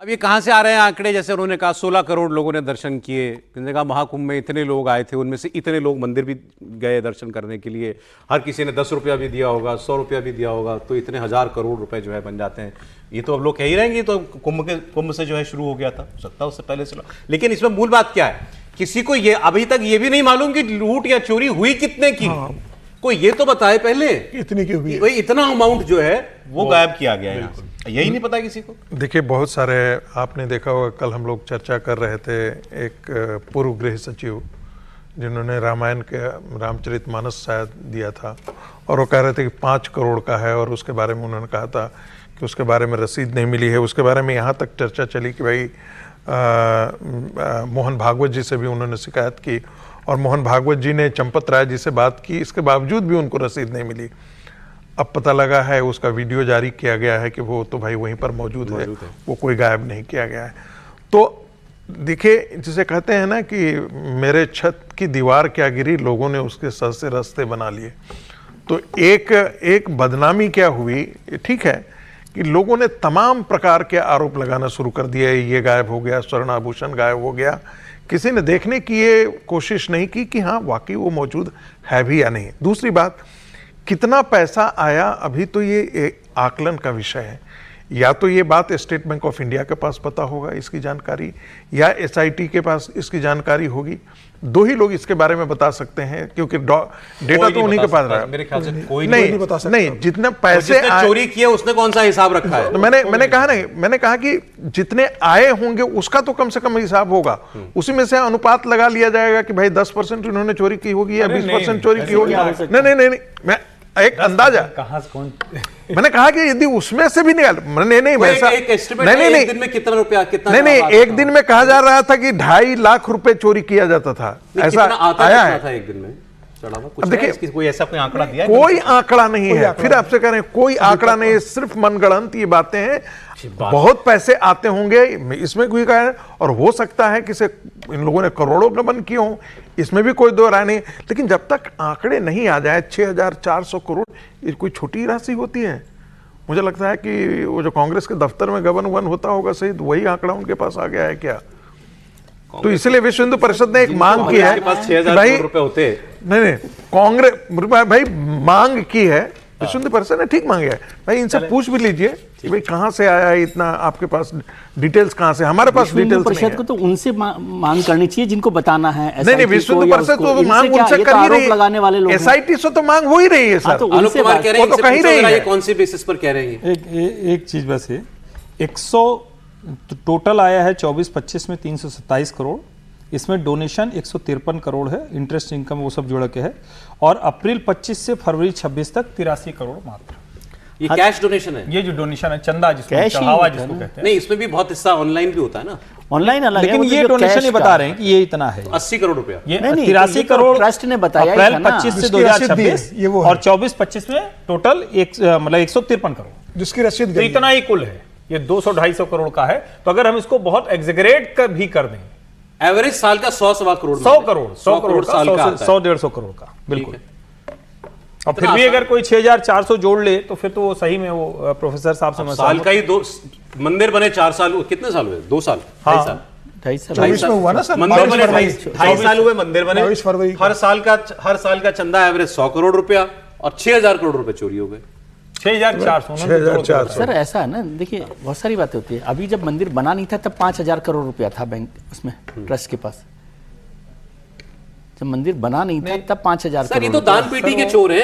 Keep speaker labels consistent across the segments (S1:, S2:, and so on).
S1: अब ये कहाँ से आ रहे हैं आंकड़े? जैसे उन्होंने कहा 16 करोड़ लोगों ने दर्शन किए, उन्होंने कहा महाकुंभ में इतने लोग आए थे, उनमें से इतने लोग मंदिर भी गए दर्शन करने के लिए, हर किसी ने 10 रुपया भी दिया होगा, 100 रुपया भी दिया होगा, तो इतने 1000 करोड़ रुपए जो है बन जाते हैं। ये तो अब लोग कह ही रहेंगे, तो कुंभ से जो है शुरू हो गया था, हो सकता है उससे पहले से। लेकिन इसमें मूल बात क्या है, किसी को ये अभी तक ये भी नहीं मालूम कि लूट या चोरी हुई कितने की। कोई ये तो बताए पहले
S2: इतनी की हुई,
S1: भाई इतना अमाउंट जो है वो गायब किया गया है, यही नहीं पता किसी को।
S2: देखिए बहुत सारे, आपने देखा होगा कल हम लोग चर्चा कर रहे थे, एक पूर्व गृह सचिव जिन्होंने रामायण के रामचरितमानस शायद दिया था, और वो कह रहे थे कि 5 करोड़ का है, और उसके बारे में उन्होंने कहा था कि उसके बारे में रसीद नहीं मिली है। उसके बारे में यहाँ तक चर्चा चली कि भाई मोहन भागवत जी से भी उन्होंने शिकायत की, और मोहन भागवत जी ने चंपत राय जी से बात की, इसके बावजूद भी उनको रसीद नहीं मिली। अब पता लगा है, उसका वीडियो जारी किया गया है कि वो तो भाई वहीं पर मौजूद है, वो कोई गायब नहीं किया गया है। तो देखिए, जिसे कहते हैं ना कि मेरे छत की दीवार क्या गिरी, लोगों ने उसके सर से रास्ते बना लिए। तो एक बदनामी क्या हुई, ठीक है कि लोगों ने तमाम प्रकार के आरोप लगाना शुरू कर दिए, ये गायब हो गया, स्वर्ण आभूषण गायब हो गया। किसी ने देखने की ये कोशिश नहीं की कि हाँ वाकई वो मौजूद है भी या नहीं। दूसरी बात, कितना पैसा आया, अभी तो ये आकलन का विषय है। या तो ये बात स्टेट बैंक ऑफ इंडिया के पास पता होगा इसकी जानकारी, या एसआईटी के पास इसकी जानकारी होगी। दो ही लोग इसके बारे में बता सकते हैं, क्योंकि डेटा तो उन्हीं के पास रहा है।
S1: मेरे ख्याल से कोई
S2: नहीं बता सकता। नहीं, जितने पैसे
S1: चोरी किए उसने कौन सा हिसाब रखा है?
S2: तो मैंने कहा कि जितने आए होंगे उसका तो कम से कम हिसाब होगा, उसी में से अनुपात लगा लिया जाएगा कि भाई 10% उन्होंने चोरी की होगी या 20% चोरी की होगी। नहीं, मैं एक अंदाजा, मैंने कहा कि यदि उसमें से भी निकाल, नहीं वैसा नहीं,
S1: दिन में कितना रुपया, कितना
S2: नहीं, एक दिन में कहा जा रहा था कि 2.5 लाख रुपए चोरी किया जाता था, ऐसा आया है एक दिन में।
S1: अब देखिए, कोई ऐसा कोई आंकड़ा दिया?
S2: कोई आंकड़ा नहीं है, फिर आपसे कह रहे हैं कोई आंकड़ा नहीं है, सिर्फ मनगढ़ंत ये बातें हैं। बहुत पैसे आते होंगे इसमें, कोई कहा है, और हो सकता है कि इन लोगों ने करोड़ों गबन किए हों, इसमें भी कोई दो राय नहीं। लेकिन जब तक आंकड़े नहीं आ जाए, 6400 करोड़ ये कोई छोटी राशि होती है? मुझे लगता है कि वो जो कांग्रेस के दफ्तर में गबन वन होता होगा सही, वही आंकड़ा उनके पास आ गया है क्या? तो इसलिए विश्व हिंदू परिषद ने एक मांग की है,
S1: भाई रुपए होते
S2: नहीं, कांग्रेस भाई मांग की है, विश्व हिंदू परिषद ने ठीक मांगे है। भाई इनसे पूछ भी लीजिए कि भाई कहां से आया है इतना, आपके पास डिटेल्स कहां से? हमारे पास डिटेल्स नहीं है।
S3: को तो उनसे मांग करनी चाहिए जिनको बताना है।
S2: नहीं, विश्व हिंदू परिषद तो मांग उनसे कर ही रही है,
S3: लगाने वाले लोग,
S2: एसआईटी से तो मांग हो ही रही है सर।
S1: आलोक कुमार कह रहे हैं, कहीं रही है, कौन सी बेसिस पर कह रहे हैं?
S4: एक चीज बस है, 100 टोटल आया है 24-25 में 327 करोड़, इसमें डोनेशन 153 करोड़ है, इंटरेस्ट इनकम वो सब जोड़ के है, और अप्रैल 25 से फरवरी 26 तक 83 करोड़ मात्र।
S1: ये कैश डोनेशन है?
S4: ये जो डोनेशन है, चंदा जिसको चढ़ावा जिसको कहते हैं।
S1: नहीं, इसमें भी बहुत हिस्सा ऑनलाइन भी होता है ना,
S3: ऑनलाइन अलग,
S4: लेकिन ये डोनेशन ही बता रहे हैं कि ये इतना है,
S1: 80 करोड़ रुपया।
S4: ये 83 करोड़
S3: ट्रस्ट ने बताया
S4: अप्रैल 25 से 2026, और 24-25 में टोटल मतलब 153 करोड़
S2: जिसकी रसीद
S4: तो इतना ही कुल है। ये 200-250 करोड़ का है। तो अगर हम इसको बहुत एग्जेगरेट कर भी कर दें,
S1: एवरेज साल का 100-125 करोड़,
S4: 100 करोड़ साल का, 100-150 करोड़ का, बिल्कुल। और फिर भी अगर कोई 6400 जोड़ ले तो फिर तो वो सही में वो प्रोफेसर साहब से
S1: साल का ही 2 मंदिर बने, 4 साल, कितने साल हुए? 2 साल, 2.5 साल
S2: हुआ ना सर,
S1: मंदिर बने, 2.5 साल हुए मंदिर बने। हर साल का चंदा एवरेज 100 करोड़ रुपया, और 6000 करोड़ रुपए चोरी हो गए।
S4: 6400।
S3: सर ऐसा है ना, देखिए बहुत सारी बातें होती है। अभी जब मंदिर बना नहीं था तब 5000 करोड़ रुपया था बैंक उसमें, ट्रस्ट के पास। जब मंदिर बना नहीं था तब 5000 करोड़।
S1: सर ये तो दान पेटी के चोर हैं।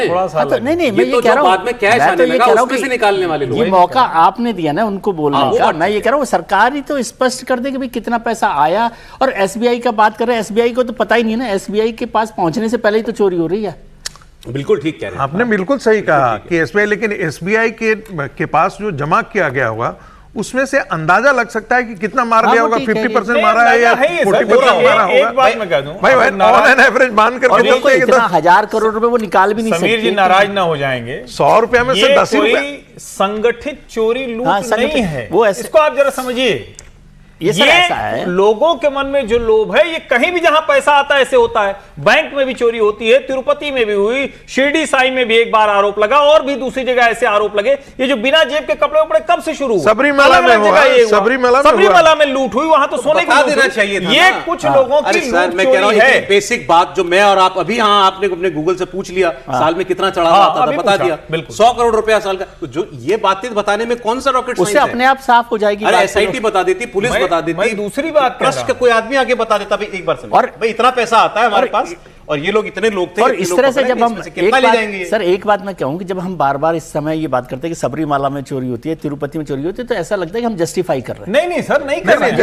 S3: नहीं, मैं ये कह रहा हूँ,
S1: बाद में कैश आने लगा, उसमें से निकालने वाले लोग।
S3: ये मौका आपने दिया ना उनको बोलने का। मैं ये कह रहा हूँ सरकार ही तो स्पष्ट कर दे कि भाई कितना पैसा आया। और एसबीआई का बात कर रहे हैं, एसबीआई को तो पता ही नहीं है ना, एसबीआई के पास पहुंचने से पहले ही तो चोरी हो रही है।
S1: बिल्कुल ठीक कह रहे हैं
S2: आपने, बिल्कुल सही कहा कि एसबीआई, लेकिन एसबीआई के पास जो जमा किया गया होगा उसमें से अंदाजा लग सकता है कि कितना मार दिया होगा, 50% मारा है या 40% मारा होगा।
S4: एक बात मैं कह दूं,
S2: भाई ऑन एन एवरेज मान करके
S3: चलते हैं, इतना 1000 करोड़ रुपए वो निकाल भी नहीं सकते।
S4: समीर जी नाराज ना हो जाएंगे,
S2: 100 रुपया में से 10 रुपया
S4: संगठित चोरी लूट नहीं है,
S3: वो ऐसे,
S4: इसको आप जरा समझिए।
S3: ये सर ऐसा है।
S4: लोगों के मन में जो लोभ है, ये कहीं भी जहां पैसा आता है ऐसे होता है। बैंक में भी चोरी होती है, तिरुपति में भी हुई, शिरडी साई में भी एक बार आरोप लगा, और भी दूसरी जगह ऐसे आरोप लगे। ये जो बिना जेब के कपड़े उपड़े कब से शुरू हुआ?
S2: सबरीमला में हुआ,
S4: सबरीमला में लूट हुई, वहां तो सोने की
S1: देना चाहिए था।
S4: ये कुछ लोगों की
S1: सर,
S4: लूट
S1: मैं कह रहा हूं
S4: चोरी है।
S1: एक बेसिक बात जो मैं और आप अभी, हाँ, आपने अपने गूगल से पूछ लिया साल में कितना चढ़ा आता था, बता दिया 100 करोड़ रुपया साल का। तो जो ये बातें बताने में कौन सा रॉकेट साइंस
S3: उससे
S1: है?
S3: अपने आप साफ हो जाएगी।
S1: अरे SIT बता देती, पुलिस बता देती,
S4: दूसरी बात
S1: ट्रस्ट का कोई आदमी आगे बता देता, भाई एक बार सुनो,
S3: और
S1: भाई इतना पैसा आता है हमारे पास, और ये लोग इतने लोग थे,
S3: और इस तरह से जब हम
S1: कितना ले जाएंगे?
S3: सर एक बात मैं कहूं कि जब हम बार बार इस समय ये बात करते हैं कि सबरीमाला में चोरी होती है, तिरुपति में चोरी होती है, तो ऐसा लगता है कि हम जस्टिफाई कर रहे हैं।
S4: नहीं सर, नहीं कर रहे हैं।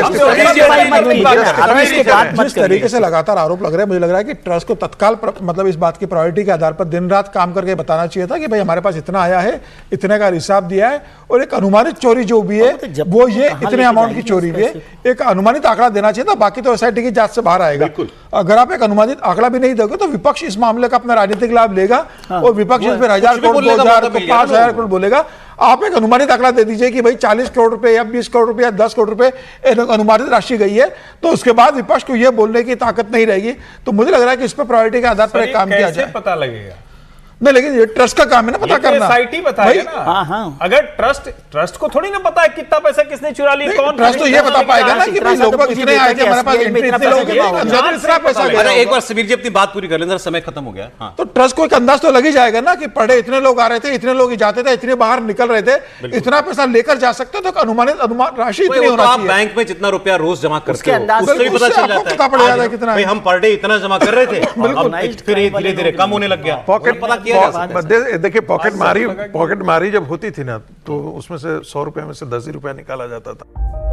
S5: जिस तरीके से लगातार आरोप लग रहे हैं, मुझे लग रहा है कि ट्रस्ट को तत्काल मतलब इस बात की प्रायोरिटी के आधार पर दिन रात काम करके बताना चाहिए था कि भाई हमारे पास इतना आया है, इतने का हिसाब दिया है, और एक अनुमानित चोरी जो भी है वो ये इतने अमाउंट की चोरी भी है, एक अनुमानित आंकड़ा देना चाहिए था। बाकी तो SIT की जांच से बाहर आएगा। अगर आप एक अनुमानित आंकड़ा भी नहीं दोगे तो विपक्ष इस मामले का अपना राजनीतिक लाभ लेगा, और विपक्ष इस पर 1000 करोड़, 2000 करोड़, 5000 करोड़ बोलेगा। आप एक अनुमानित आंकड़ा दे दीजिए कि भाई 40 करोड़ रुपए या 20 करोड़ रुपए या 10 करोड़ रुपए अनुमानित राशि गई है, तो उसके बाद विपक्ष को यह बोलने की ताकत नहीं रहेगी। तो मुझे लग रहा है कि इस पर प्रायोरिटी के आधार पर काम किया जाए।
S4: पता लगेगा
S5: नहीं, लेकिन ये ट्रस्ट का काम है ना पता करना।
S4: SIT बताएगा ना। अगर ट्रस्ट को थोड़ी ना पता है कितना पैसा किसने चुरा लिया, कौन।
S5: ट्रस्ट तो ये बता पाएगा ना कि भाई लोग इतने आए थे, हमारे पास एंट्री इतने लोग इतना पैसा गया।
S1: अरे एक बार समीर जी अपनी बात पूरी कर लें, समय खत्म हो गया। हाँ।
S5: तो ट्रस्ट को एक अंदाज तो लग ही जाएगा ना कि पढ़े इतने लोग आ रहे थे, इतने लोग जाते थे, इतने बाहर निकल रहे थे, इतना पैसा लेकर जा सकते, तो अनुमानित राशि इतनी होना चाहिए।
S1: बैंक में जितना रुपया रोज जमा करते हो,
S3: अंदाज
S1: उससे भी पता चल जाता है
S5: कितना
S1: भाई हम पर डे इतना जमा कर रहे थे, फिर धीरे धीरे कम होने लग गया।
S2: पॉकेट
S1: पता किया जा सकता है।
S2: देखिए पॉकेट मारी जब होती थी ना, तो उसमें से 100 रुपए में से 10 ही रुपया निकाला जाता था।